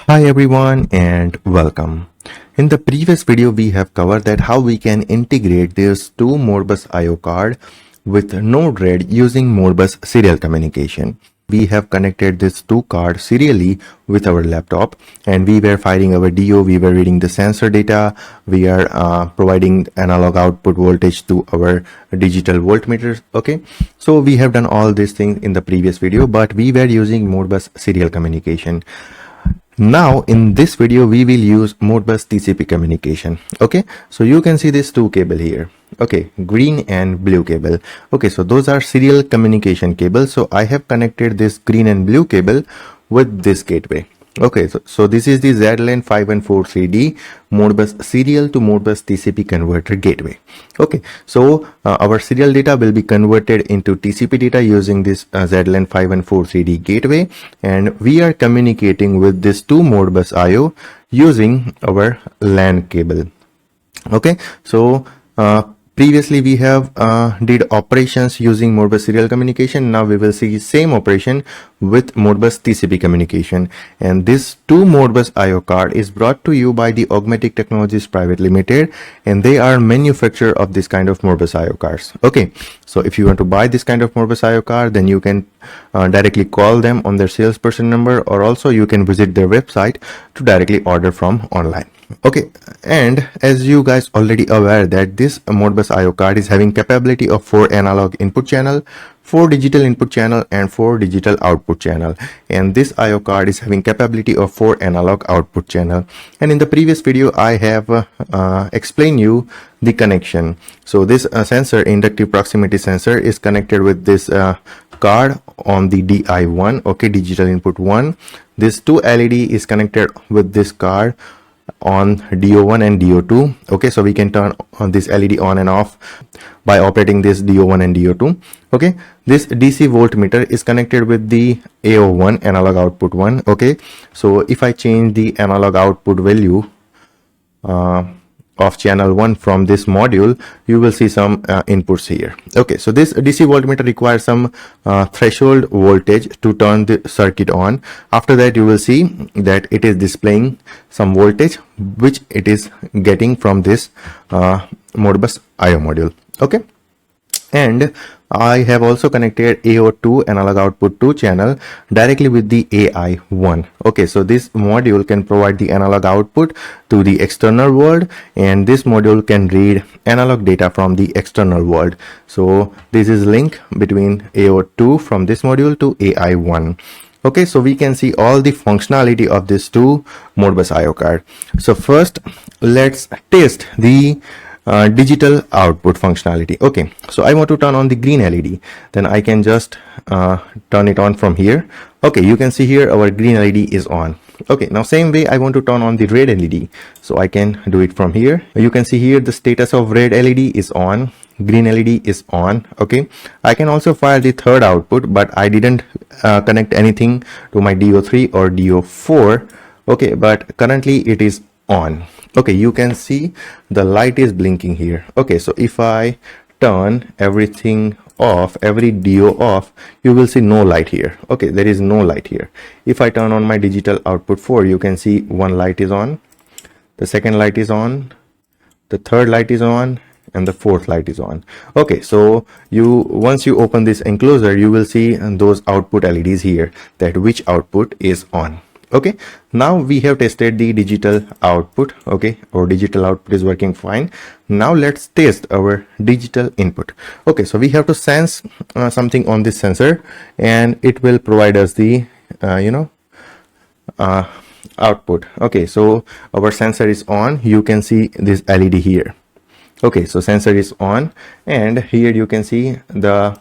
Hi everyone and welcome. In the previous video we have covered that how we can integrate this two Modbus IO card with Node-RED using Modbus serial communication. We have connected this two cards serially with our laptop and we were firing our DO, we were reading the sensor data, we are providing analog output voltage to our digital voltmeters. Okay, so we have done all these things in the previous video, but we were using Modbus serial communication. Now in this video we will use Modbus TCP communication. Okay, so you can see this two cable here. Okay, green and blue cable. Okay, so those are serial communication cables. So I have connected this green and blue cable with this gateway. Okay, so this is the ZLAN5143D Modbus serial to Modbus TCP converter gateway. Okay, so our serial data will be converted into TCP data using this ZLAN5143D gateway, and we are communicating with this two Modbus IO using our LAN cable. Okay, so previously we have did operations using Modbus serial communication. Now we will see same operation with Modbus TCP communication, and this two Modbus IO card is brought to you by the Augmatic Technologies Private Limited, and they are manufacturer of this kind of Modbus IO cards. Okay, so if you want to buy this kind of Modbus IO card, then you can directly call them on their salesperson number, or also you can visit their website to directly order from online. Okay, and as you guys already aware that this Modbus IO card is having capability of 4 analog input channel, 4 digital input channel and 4 digital output channel, and this IO card is having capability of 4 analog output channel. And in the previous video I have explained you the connection. So this sensor, inductive proximity sensor, is connected with this card on the DI1, okay, digital input 1. This 2 LED is connected with this card on DO1 and DO2. Okay, so we can turn on this LED on and off by operating this DO1 and DO2. Okay, this DC voltmeter is connected with the AO1, analog output 1. Okay, so if I change the analog output value of channel 1 from this module, you will see some inputs here. Okay, so this DC voltmeter requires some threshold voltage to turn the circuit on. After that you will see that it is displaying some voltage which it is getting from this Modbus IO module. Okay, and I have also connected AO2, analog output 2 channel, directly with the AI1. Okay, so this module can provide the analog output to the external world, and this module can read analog data from the external world. So this is link between AO2 from this module to AI1. Okay, so we can see all the functionality of this two Modbus IO card. So first let's test the digital output functionality. Okay, so I want to turn on the green LED, then I can just turn it on from here. Okay, you can see here our green LED is on. Okay, now same way I want to turn on the red LED, so I can do it from here. You can see here the status of red LED is on, green LED is on. Okay, I can also fire the third output, but I didn't connect anything to my DO3 or DO4. Okay, but currently it is on. Okay, you can see the light is blinking here. Okay, so if I turn everything off, every DO off, you will see no light here. Okay, there is no light here. If I turn on my digital output 4, you can see one light is on, the second light is on, the third light is on, and the fourth light is on. Okay, so once you open this enclosure, you will see those output LEDs here, that which output is on. Okay, now we have tested the digital output. Okay, our digital output is working fine. Now let's test our digital input. Okay, so we have to sense something on this sensor, and it will provide us the output. Okay, so our sensor is on. You can see this LED here. Okay, so sensor is on, and here you can see the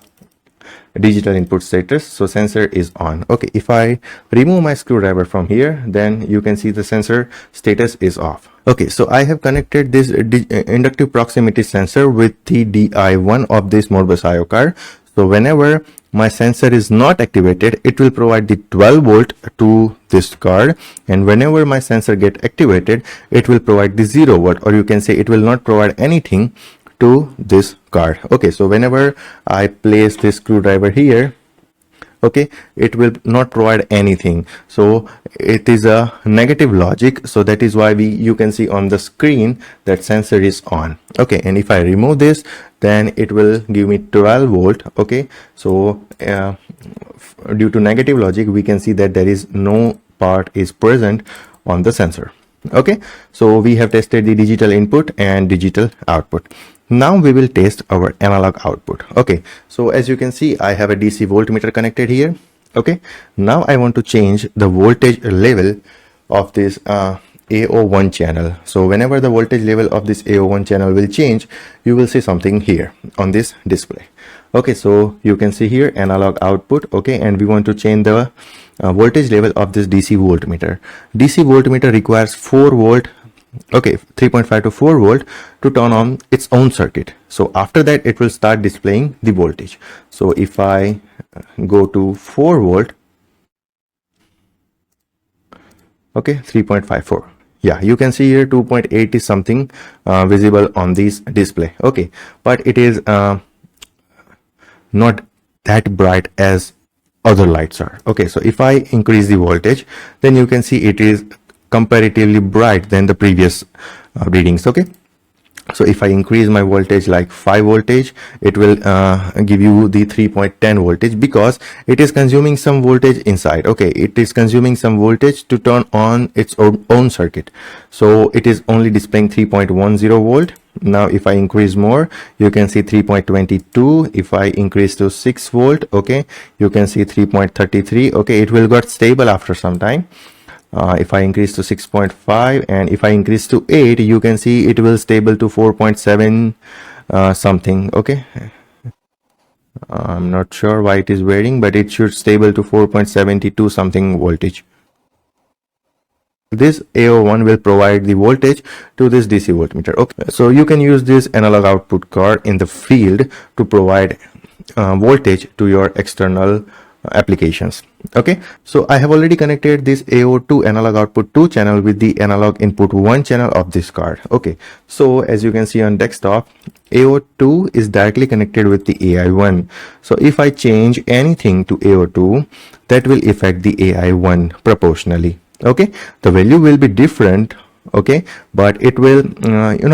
digital input status. So sensor is on. Okay, if I remove my screwdriver from here, then you can see the sensor status is off. Okay, so I have connected this inductive proximity sensor with the DI1 of this Modbus IO card. So whenever my sensor is not activated, it will provide the 12 volt to this card, and whenever my sensor get activated, it will provide the 0 volt, or you can say it will not provide anything to this card. Okay, so whenever I place this screwdriver here, okay, it will not provide anything. So it is a negative logic. So that is why you can see on the screen that sensor is on. Okay, and if I remove this, then it will give me 12 volt. Okay, so due to negative logic, we can see that there is no part is present on the sensor. Okay, so we have tested the digital input and digital output. Now we will test our analog output. Okay, so as you can see, I have a DC voltmeter connected here. Okay, now I want to change the voltage level of this AO1 channel. So whenever the voltage level of this AO1 channel will change, you will see something here on this display. Okay, so you can see here analog output. Okay, and we want to change the voltage level of this DC voltmeter. DC voltmeter requires 4 volt, okay, 3.5 to 4 volt to turn on its own circuit. So after that, it will start displaying the voltage. So if I go to 4 volt, okay, 3.54. Yeah, you can see here 2.8 is something visible on this display. Okay, but it is not that bright as other lights are. Okay, so if I increase the voltage, then you can see it is comparatively bright than the previous readings. Okay, so if I increase my voltage like 5 voltage, it will give you the 3.10 voltage, because it is consuming some voltage inside. Okay, it is consuming some voltage to turn on its own circuit. So it is only displaying 3.10 volt. Now if I increase more, you can see 3.22. If I increase to 6 volt, okay, you can see 3.33. okay, it will got stable after some time. If I increase to 6.5, and if I increase to 8, you can see it will stable to 4.7 something. Okay, I'm not sure why it is varying, but it should stable to 4.72 something voltage. This AO1 will provide the voltage to this DC voltmeter. Okay, so you can use this analog output card in the field to provide voltage to your external applications. Okay, so I have already connected this AO2 analog output 2 channel with the analog input 1 channel of this card. Okay, so as you can see on desktop, AO2 is directly connected with the AI1. So if I change anything to AO2, that will affect the AI1 proportionally. Okay, the value will be different, okay, but it will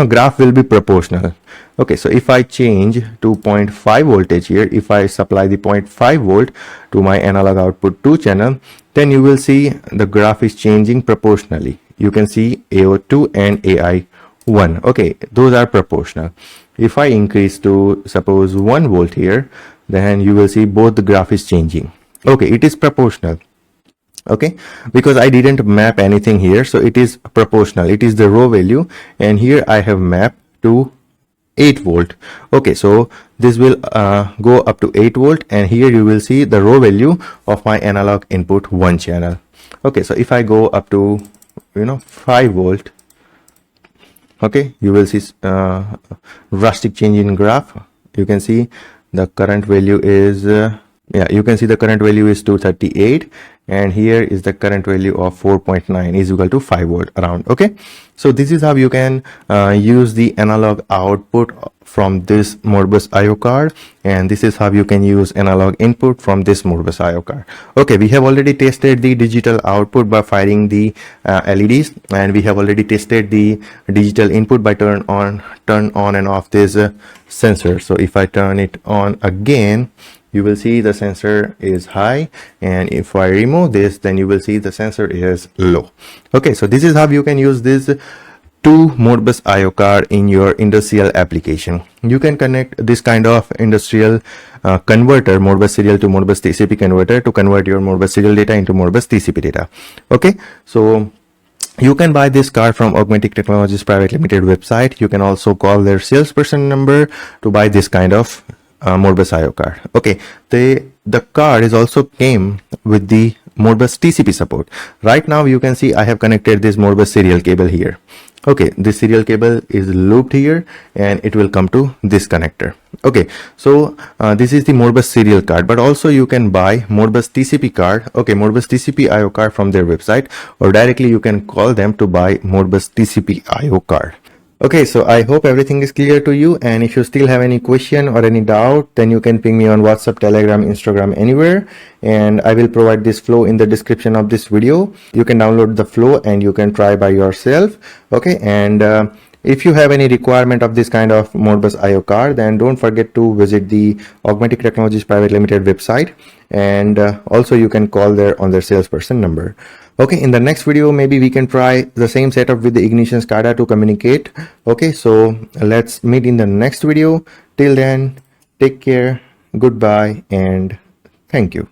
graph will be proportional. Okay, so if I change to 0.5 voltage here, if I supply the 0.5 volt to my analog output 2 channel, then you will see the graph is changing proportionally. You can see AO2 and AI1. Okay, those are proportional. If I increase to suppose 1 volt here, then you will see both the graph is changing. Okay, it is proportional. Okay, because I didn't map anything here, so it is proportional. It is the raw value, and here I have mapped to 8 volt. Okay, so this will go up to 8 volt, and here you will see the raw value of my analog input 1 channel. Okay, so if I go up to 5 volt, okay, you will see drastic change in graph. You can see the current value is yeah, you can see the current value is 238, and here is the current value of 4.9 is equal to 5 volt around. Okay, so this is how you can use the analog output from this Modbus IO card, and this is how you can use analog input from this Modbus IO card. Okay, we have already tested the digital output by firing the LEDs, and we have already tested the digital input by turn on and off this sensor. So if I turn it on again, you will see the sensor is high, and if I remove this, then you will see the sensor is low. Okay, so this is how you can use this 2 Modbus IO card in your industrial application. You can connect this kind of industrial converter, Modbus serial to Modbus TCP converter, to convert your Modbus serial data into Modbus TCP data. Okay, so you can buy this card from Augmatic Technologies Private Limited website. You can also call their salesperson number to buy this kind of Modbus IO card. Okay, the card is also came with the Modbus TCP support. Right now you can see I have connected this Modbus serial cable here. Okay, this serial cable is looped here, and it will come to this connector. Okay, so this is the Modbus serial card, but also you can buy Modbus TCP card, okay, Modbus TCP IO card from their website, or directly you can call them to buy Modbus TCP IO card. Okay, so I hope everything is clear to you, and if you still have any question or any doubt, then you can ping me on WhatsApp, Telegram, Instagram, anywhere, and I will provide this flow in the description of this video. You can download the flow and you can try by yourself. Okay, and if you have any requirement of this kind of Modbus IO card, then don't forget to visit the Augmatic Technologies Private Limited website, and also you can call there on their salesperson number. Okay, in the next video, maybe we can try the same setup with the ignition SCADA to communicate. Okay, so let's meet in the next video. Till then, take care, goodbye, and thank you.